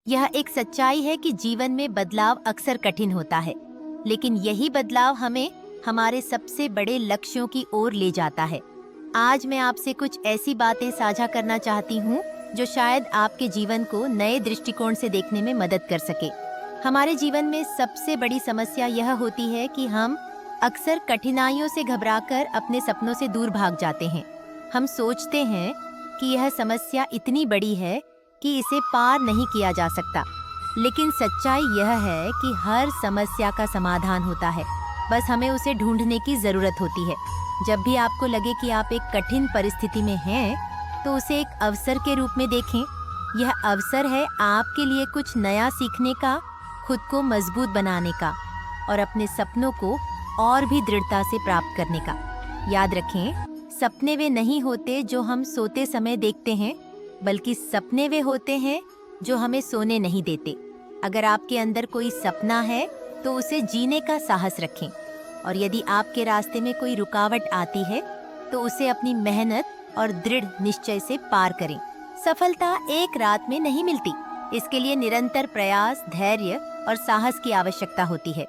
यह एक सच्चाई है कि जीवन में बदलाव अक्सर कठिन होता है, लेकिन यही बदलाव हमें हमारे सबसे बड़े लक्ष्यों की ओर ले जाता है। आज मैं आपसे कुछ ऐसी बातें साझा करना चाहती हूँ जो शायद आपके जीवन को नए दृष्टिकोण से देखने में मदद कर सके। हमारे जीवन में सबसे बड़ी समस्या यह होती है कि हम अक्सर कठिनाइयों से घबराकर अपने सपनों से दूर भाग जाते हैं। हम सोचते हैं कि यह समस्या इतनी बड़ी है कि इसे पार नहीं किया जा सकता, लेकिन सच्चाई यह है कि हर समस्या का समाधान होता है, बस हमें उसे ढूंढने की जरूरत होती है। जब भी आपको लगे कि आप एक कठिन परिस्थिति में हैं, तो उसे एक अवसर के रूप में देखें। यह अवसर है आपके लिए कुछ नया सीखने का, खुद को मजबूत बनाने का और अपने सपनों को और भी दृढ़ता से प्राप्त करने का। याद रखें, सपने वे नहीं होते जो हम सोते समय देखते हैं, बल्कि सपने वे होते हैं जो हमें सोने नहीं देते। अगर आपके अंदर कोई सपना है तो उसे जीने का साहस रखें, और यदि आपके रास्ते में कोई रुकावट आती है तो उसे अपनी मेहनत और दृढ़ निश्चय से पार करें। सफलता एक रात में नहीं मिलती, इसके लिए निरंतर प्रयास, धैर्य और साहस की आवश्यकता होती है।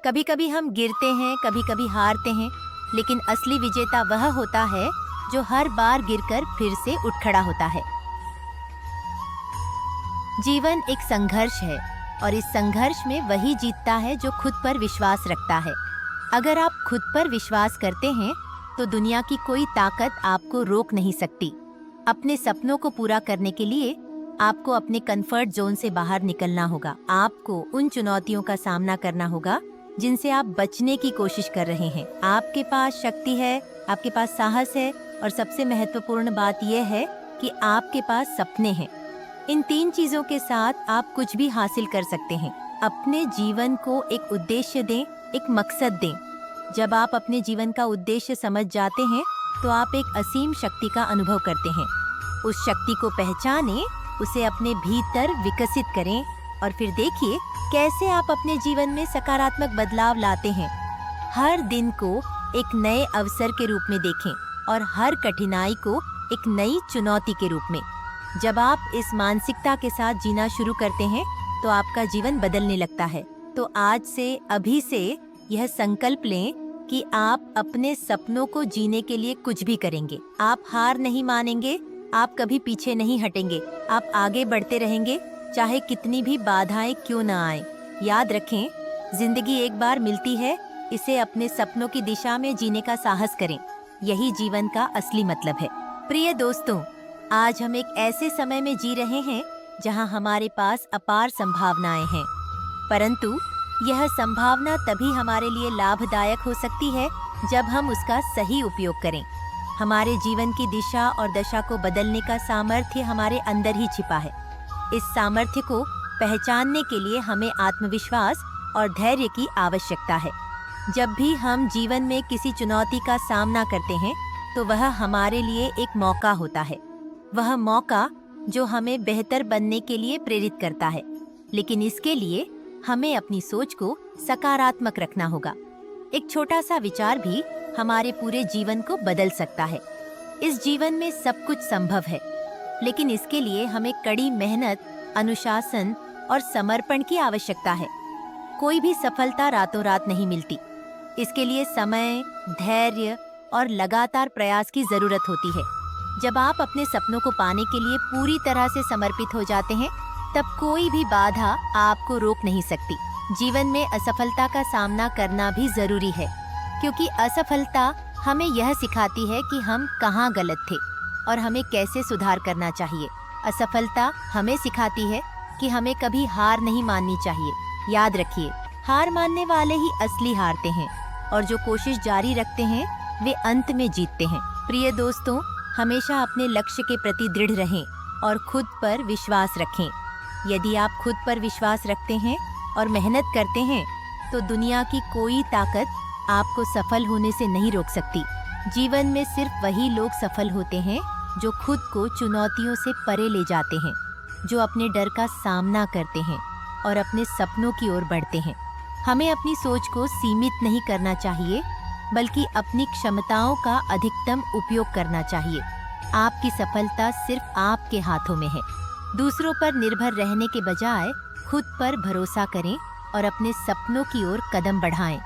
कभी कभी हम गिरते हैं, कभी कभी हारते हैं, लेकिन असली विजेता वह होता है जो हर बार गिरकर फिर से उठ खड़ा होता है। जीवन एक संघर्ष है, और इस संघर्ष में वही जीतता है जो खुद पर विश्वास रखता है। अगर आप खुद पर विश्वास करते हैं तो दुनिया की कोई ताकत आपको रोक नहीं सकती। अपने सपनों को पूरा करने के लिए आपको अपने कंफर्ट जोन से बाहर निकलना होगा। आपको उन चुनौतियों का सामना करना होगा जिनसे आप बचने की कोशिश कर रहे हैं। आपके पास शक्ति है, आपके पास साहस है, और सबसे महत्वपूर्ण बात यह है कि आपके पास सपने हैं। इन तीन चीजों के साथ आप कुछ भी हासिल कर सकते हैं। अपने जीवन को एक उद्देश्य दें, एक मकसद दें। जब आप अपने जीवन का उद्देश्य समझ जाते हैं तो आप एक असीम शक्ति का अनुभव करते हैं। उस शक्ति को पहचानें, उसे अपने भीतर विकसित करें, और फिर देखिए कैसे आप अपने जीवन में सकारात्मक बदलाव लाते हैं। हर दिन को एक नए अवसर के रूप में देखें और हर कठिनाई को एक नई चुनौती के रूप में। जब आप इस मानसिकता के साथ जीना शुरू करते हैं तो आपका जीवन बदलने लगता है। तो आज से, अभी से यह संकल्प लें कि आप अपने सपनों को जीने के लिए कुछ भी करेंगे। आप हार नहीं मानेंगे, आप कभी पीछे नहीं हटेंगे, आप आगे बढ़ते रहेंगे, चाहे कितनी भी बाधाएं क्यों न आए। याद रखें, जिंदगी एक बार मिलती है, इसे अपने सपनों की दिशा में जीने का साहस करें। यही जीवन का असली मतलब है। प्रिय दोस्तों, आज हम एक ऐसे समय में जी रहे हैं जहां हमारे पास अपार संभावनाएं हैं, परंतु यह संभावना तभी हमारे लिए लाभदायक हो सकती है जब हम उसका सही उपयोग करें। हमारे जीवन की दिशा और दशा को बदलने का सामर्थ्य हमारे अंदर ही छिपा है। इस सामर्थ्य को पहचानने के लिए हमें आत्मविश्वास और धैर्य की आवश्यकता है। जब भी हम जीवन में किसी चुनौती का सामना करते हैं तो वह हमारे लिए एक मौका होता है। वह मौका जो हमें बेहतर बनने के लिए प्रेरित करता है, लेकिन इसके लिए हमें अपनी सोच को सकारात्मक रखना होगा। एक छोटा सा विचार भी हमारे पूरे जीवन को बदल सकता है। इस जीवन में सब कुछ संभव है, लेकिन इसके लिए हमें कड़ी मेहनत, अनुशासन और समर्पण की आवश्यकता है। कोई भी सफलता रातों रात नहीं मिलती। इसके लिए समय, धैर्य और लगातार प्रयास की जरूरत होती है। जब आप अपने सपनों को पाने के लिए पूरी तरह से समर्पित हो जाते हैं, तब कोई भी बाधा आपको रोक नहीं सकती। जीवन में असफलता का सामना करना भी जरूरी है, क्योंकि असफलता हमें यह सिखाती है कि हम कहाँ गलत थे और हमें कैसे सुधार करना चाहिए। असफलता हमें सिखाती है कि हमें कभी हार नहीं माननी चाहिए। याद रखिए, हार मानने वाले ही असली हारते हैं, और जो कोशिश जारी रखते हैं वे अंत में जीतते हैं। प्रिय दोस्तों, हमेशा अपने लक्ष्य के प्रति दृढ़ रहें और खुद पर विश्वास रखें। यदि आप खुद पर विश्वास रखते हैं और मेहनत करते हैं तो दुनिया की कोई ताकत आपको सफल होने से नहीं रोक सकती। जीवन में सिर्फ वही लोग सफल होते हैं जो खुद को चुनौतियों से परे ले जाते हैं, जो अपने डर का सामना करते हैं और अपने सपनों की ओर बढ़ते हैं। हमें अपनी सोच को सीमित नहीं करना चाहिए, बल्कि अपनी क्षमताओं का अधिकतम उपयोग करना चाहिए। आपकी सफलता सिर्फ आपके हाथों में है। दूसरों पर निर्भर रहने के बजाय खुद पर भरोसा करें और अपने सपनों की ओर कदम बढ़ाएं।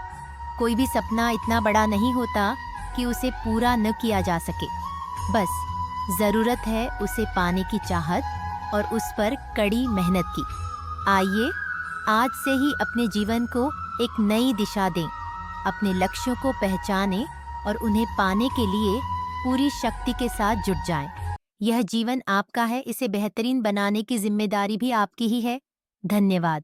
कोई भी सपना इतना बड़ा नहीं होता कि उसे पूरा न किया जा सके। बस जरूरत है उसे पाने की चाहत और उस पर कड़ी मेहनत की। आइए आज से ही अपने जीवन को एक नई दिशा दें, अपने लक्ष्यों को पहचानें और उन्हें पाने के लिए पूरी शक्ति के साथ जुट जाएं। यह जीवन आपका है, इसे बेहतरीन बनाने की जिम्मेदारी भी आपकी ही है। धन्यवाद।